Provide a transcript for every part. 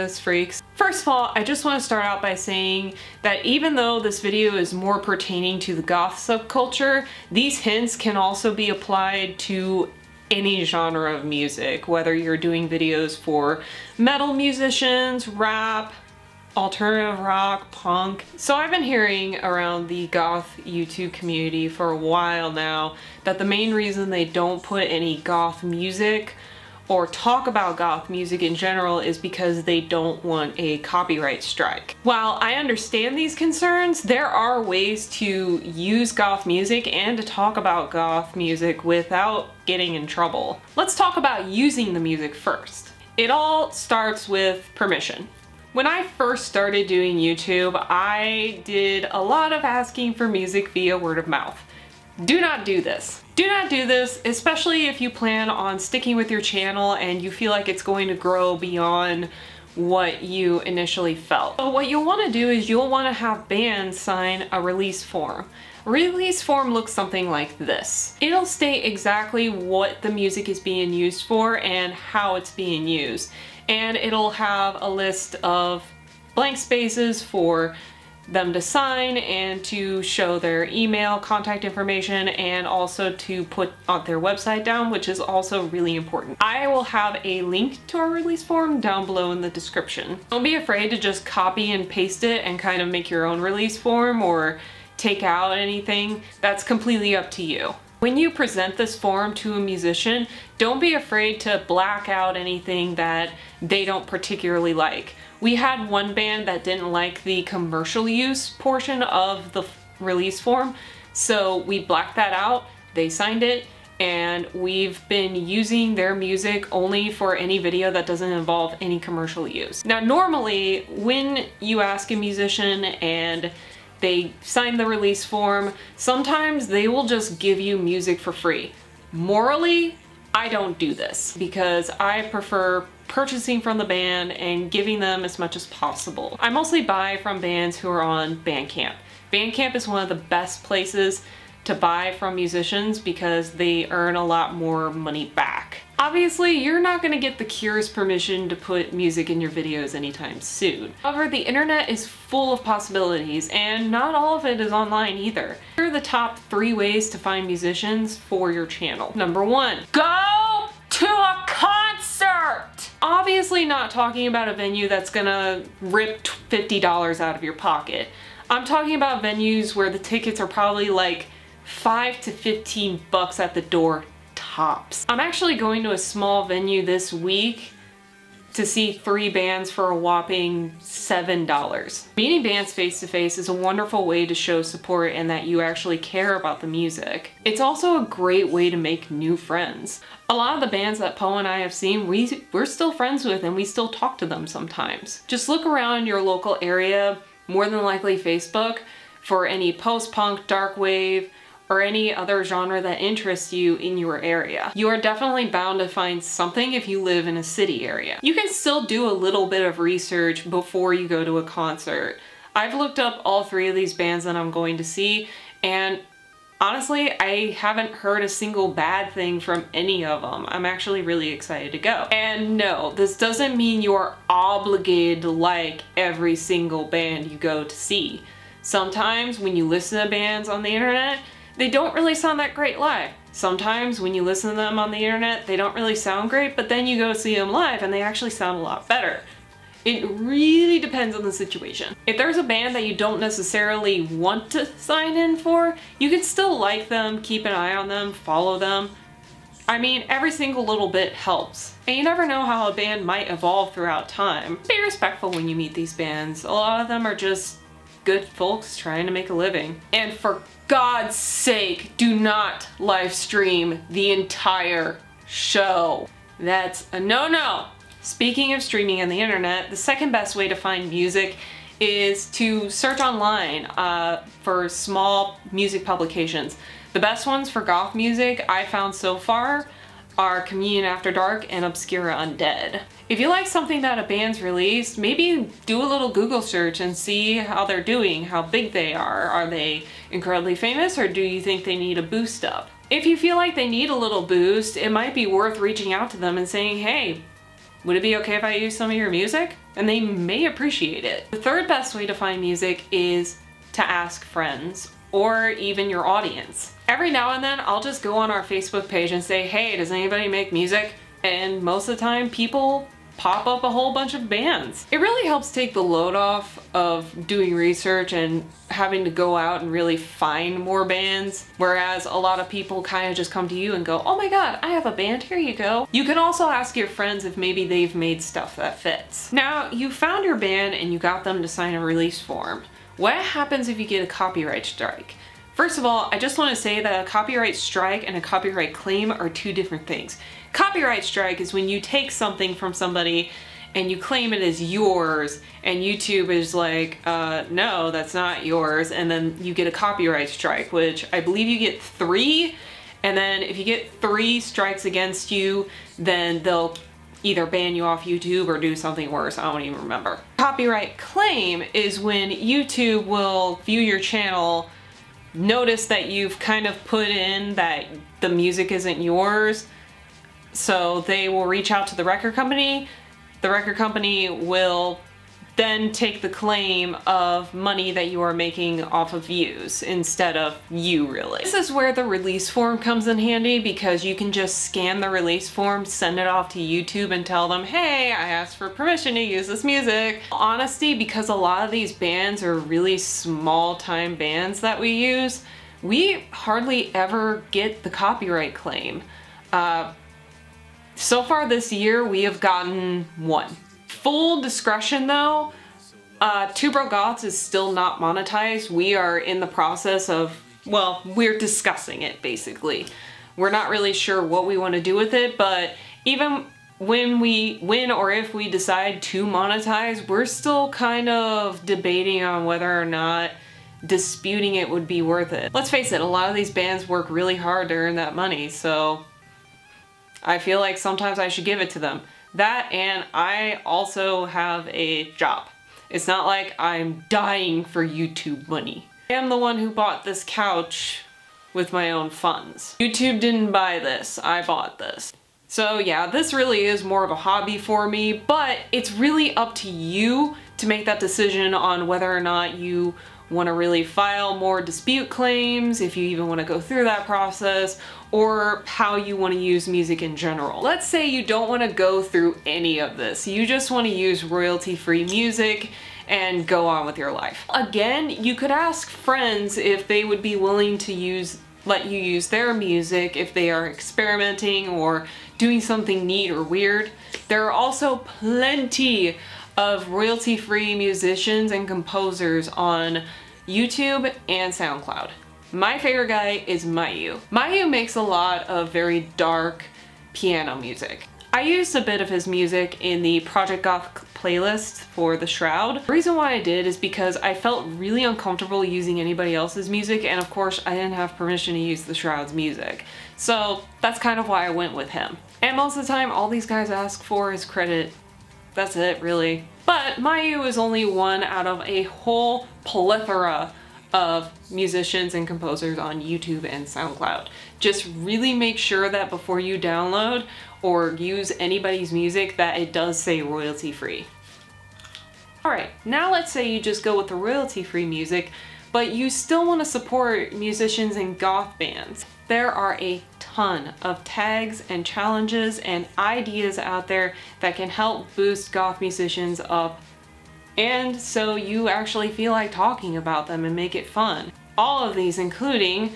this, freaks. First of all, I just want to start out by saying that even though this video is more pertaining to the goth subculture, these hints can also be applied to any genre of music, whether you're doing videos for metal musicians, rap, alternative rock, punk. So I've been hearing around the goth YouTube community for a while now that the main reason they don't put any goth music or talk about goth music in general is because they don't want a copyright strike. While I understand these concerns, there are ways to use goth music and to talk about goth music without getting in trouble. Let's talk about using the music first. It all starts with permission. When I first started doing YouTube, I did a lot of asking for music via word of mouth. Do not do this. Do not do this, especially if you plan on sticking with your channel and you feel like it's going to grow beyond what you initially felt. So what you'll want to do is you'll want to have bands sign a release form. A release form looks something like this. It'll state exactly what the music is being used for and how it's being used. And it'll have a list of blank spaces for them to sign and to show their email, contact information, and also to put on their website down, which is also really important. I will have a link to our release form down below in the description. Don't be afraid to just copy and paste it and kind of make your own release form or take out anything. That's completely up to you. When you present this form to a musician, don't be afraid to black out anything that they don't particularly like. We had one band that didn't like the commercial use portion of the release form, so we blacked that out, they signed it, and we've been using their music only for any video that doesn't involve any commercial use. Now normally, when you ask a musician and they sign the release form, sometimes they will just give you music for free. Morally, I don't do this because I prefer purchasing from the band and giving them as much as possible. I mostly buy from bands who are on Bandcamp. Bandcamp is one of the best places to buy from musicians because they earn a lot more money back. Obviously, you're not going to get The Cure's permission to put music in your videos anytime soon. However, the internet is full of possibilities, and not all of it is online either. Here are the top 3 ways to find musicians for your channel. Number 1, go to a concert! Obviously not talking about a venue that's gonna rip $50 out of your pocket. I'm talking about venues where the tickets are probably like $5 to $15 at the door tops. I'm actually going to a small venue this week to see 3 bands for a whopping $7. Meeting bands face to face is a wonderful way to show support and that you actually care about the music. It's also a great way to make new friends. A lot of the bands that Poe and I have seen, we're still friends with and we still talk to them sometimes. Just look around your local area, more than likely Facebook, for any post-punk, dark wave, or any other genre that interests you in your area. You are definitely bound to find something if you live in a city area. You can still do a little bit of research before you go to a concert. I've looked up all 3 of these bands that I'm going to see, and honestly, I haven't heard a single bad thing from any of them. I'm actually really excited to go. And no, this doesn't mean you're obligated to like every single band you go to see. Sometimes when you listen to bands on the internet, they don't really sound that great live. Sometimes when you listen to them on the internet, they don't really sound great, but then you go see them live and they actually sound a lot better. It really depends on the situation. If there's a band that you don't necessarily want to sign in for, you can still like them, keep an eye on them, follow them. I mean, every single little bit helps. And you never know how a band might evolve throughout time. Be respectful when you meet these bands. A lot of them are just good folks trying to make a living. And for God's sake, do not live stream the entire show. That's a no-no. Speaking of streaming on the internet, the second best way to find music is to search online for small music publications. The best ones for goth music I found so far are Communion After Dark and Obscura Undead. If you like something that a band's released, maybe do a little Google search and see how they're doing, how big they are. Are they incredibly famous, or do you think they need a boost up? If you feel like they need a little boost, it might be worth reaching out to them and saying, hey, Would it be okay if I use some of your music? And they may appreciate it. The third best way to find music is to ask friends or even your audience. Every now and then I'll just go on our Facebook page and say, hey, does anybody make music? And most of the time people pop up a whole bunch of bands. It really helps take the load off of doing research and having to go out and really find more bands, whereas a lot of people kind of just come to you and go, oh my god, I have a band, here you go. You can also ask your friends if maybe they've made stuff that fits. Now, you found your band and you got them to sign a release form. What happens if you get a copyright strike? First of all, I just want to say that a copyright strike and a copyright claim are two different things. Copyright strike is when you take something from somebody and you claim it as yours, and YouTube is like, no, that's not yours, and then you get a copyright strike, which I believe you get 3, and then if you get 3 strikes against you, then they'll either ban you off YouTube or do something worse. I don't even remember. Copyright claim is when YouTube will view your channel, notice that you've kind of put in that the music isn't yours, so they will reach out to the record company. The record company will then take the claim of money that you are making off of views instead of you, really. This is where the release form comes in handy, because you can just scan the release form, send it off to YouTube and tell them, hey, I asked for permission to use this music. Honesty, because a lot of these bands are really small time bands that we use, we hardly ever get the copyright claim. So far this year, we have gotten 1. Full discretion though, Two Broke Goths is still not monetized. We are in the process of, well, we're discussing it basically. We're not really sure what we want to do with it, but even when or if we decide to monetize, we're still kind of debating on whether or not disputing it would be worth it. Let's face it, a lot of these bands work really hard to earn that money, so I feel like sometimes I should give it to them. That, and I also have a job. It's not like I'm dying for YouTube money. I am the one who bought this couch with my own funds. YouTube didn't buy this, I bought this. So yeah, this really is more of a hobby for me, but it's really up to you to make that decision on whether or not you want to really file more dispute claims, if you even want to go through that process, or how you want to use music in general. Let's say you don't want to go through any of this. You just want to use royalty-free music and go on with your life. Again, you could ask friends if they would be willing to let you use their music if they are experimenting or doing something neat or weird. There are also plenty of royalty-free musicians and composers on YouTube and SoundCloud. My favorite guy is Mayu. Mayu makes a lot of very dark piano music. I used a bit of his music in the Project Goth playlist for The Shroud. The reason why I did is because I felt really uncomfortable using anybody else's music, and of course I didn't have permission to use The Shroud's music. So that's kind of why I went with him. And most of the time all these guys ask for is credit. That's it, really. But Mayu is only one out of a whole plethora of musicians and composers on YouTube and SoundCloud. Just really make sure that before you download or use anybody's music that it does say royalty free. Alright, now let's say you just go with the royalty free music, but you still want to support musicians and goth bands. There are a ton of tags and challenges and ideas out there that can help boost goth musicians up, and so you actually feel like talking about them and make it fun. All of these including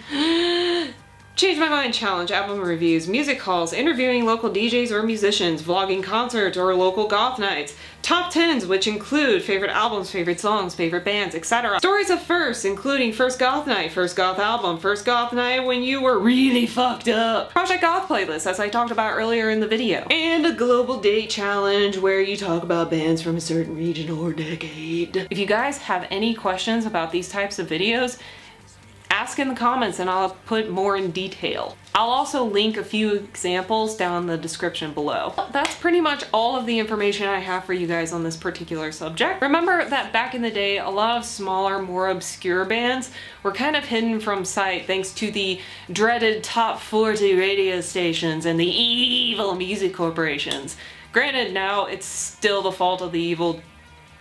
Change My Mind Challenge, album reviews, music halls, interviewing local DJs or musicians, vlogging concerts or local goth nights, top 10s which include favorite albums, favorite songs, favorite bands, etc. Stories of firsts, including first goth night, first goth album, first goth night when you were really fucked up, Project Goth playlist as I talked about earlier in the video, and a global date challenge where you talk about bands from a certain region or decade. If you guys have any questions about these types of videos, ask in the comments and I'll put more in detail. I'll also link a few examples down in the description below. That's pretty much all of the information I have for you guys on this particular subject. Remember that back in the day, a lot of smaller, more obscure bands were kind of hidden from sight thanks to the dreaded top 40 radio stations and the evil music corporations. Granted, now it's still the fault of the evil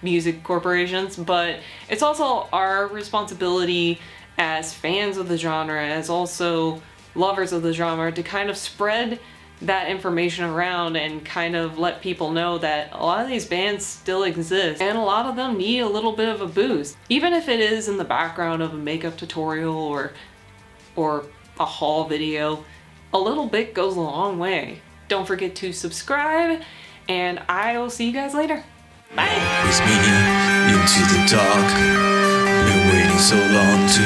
music corporations, but it's also our responsibility as fans of the genre, as also lovers of the genre, to kind of spread that information around and kind of let people know that a lot of these bands still exist and a lot of them need a little bit of a boost. Even if it is in the background of a makeup tutorial or a haul video, a little bit goes a long way. Don't forget to subscribe, and I will see you guys later. Bye! With me into the dark, been waiting so long to